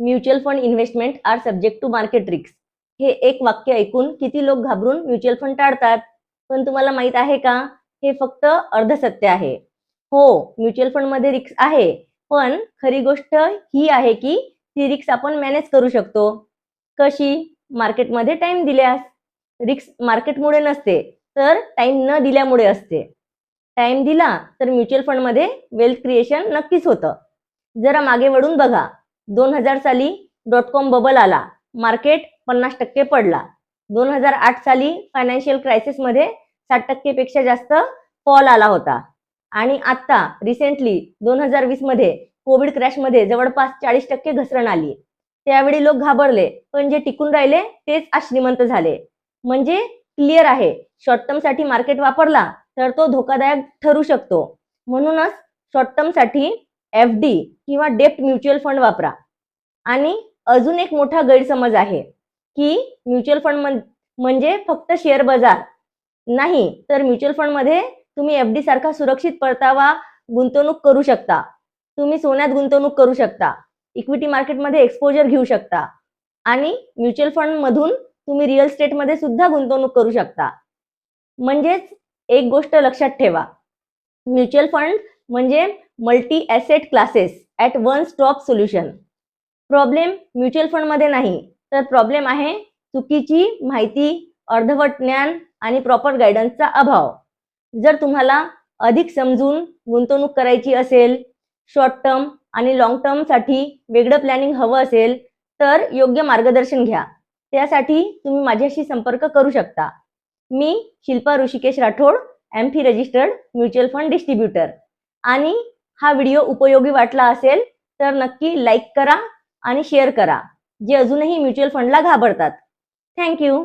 Mutual fund investment are subject to market risk. हे एक वाक्य ऐकून किती लोक घाबरून म्युच्युअल फंड टाळतात. पण तुम्हाला माहित आहे का, हे फक्त अर्धसत्य आहे. हो, म्युच्युअल फंड मध्ये रिस्क आहे, पण खरी गोष्ट ही आहे की ती रिस्क आपण मॅनेज करू शकतो. कशी? मार्केटमध्ये टाइम दिल्यास. रिस्क मार्केटमुळे नसते, तर टाइम न दिल्यामुळे असते. टाइम दिला तर म्युच्युअल फंड मध्ये वेल्थ क्रिएशन नक्कीच होतं. जरा मागे वळून बघा. 2000 साली .com बबल आला, मार्केट 50% पडला. 2008 साली फायनान्शियल क्रायसिस मध्ये 60% पेक्षा जास्त फॉल आला होता. आणि आता रिसेंटली 2020 मध्ये कोविड क्रॅश मध्ये जवळपास 40% घसरण आली. त्यावेळी लोक घाबरले, पण जे टिकून राहिले तेच आज श्रीमंत झाले. म्हणजे क्लिअर आहे, शॉर्ट टर्म साठी मार्केट वापरला तर तो धोकादायक ठरू शकतो. म्हणूनच शॉर्ट टर्म साठी FD किंवा डेप्ट म्युच्युअल फंड वापरा. आणि अजून एक मोठा गैरसमज आहे की म्युच्युअल फंड म्हणजे फक्त शेअर बाजार नाही, तर म्युच्युअल फंड मध्ये तुम्ही FD सारखा सुरक्षित परतावा गुंतवणूक करू शकता. तुम्ही सोन्यात गुंतवणूक करू शकता, इक्विटी मार्केटमध्ये एक्सपोजर घेऊ शकता आणि म्युच्युअल फंड मधून तुम्ही रिअल एस्टेट मध्ये सुद्धा गुंतवणूक करू शकता. म्हणजेच एक गोष्ट लक्षात ठेवा, म्युच्युअल फंड म्हणजे multi asset classes at one stop solution. Problem mutual fund मध्ये नाही, तर प्रॉब्लेम आहे चुकीची माहिती, अर्धवट ज्ञान आणि प्रॉपर गायडन्सचा अभाव. जर तुम्हाला अधिक समजून गुंतवणूक करायची असेल, शॉर्ट टर्म आणि लॉंग टर्म साठी वेगळं प्लॅनिंग हवं असेल, तर योग्य मार्गदर्शन घ्या. त्यासाठी तुम्ही माझ्याशी संपर्क करू शकता. मी Shilpa Rishikesh Rathod, MP registered mutual fund distributor. आणि हा व्हिडिओ उपयोगी वाटला असेल तर नक्की लाईक करा आणि शेअर करा, जे अजूनही म्युच्युअल फंडला घाबरतात. थँक्यू.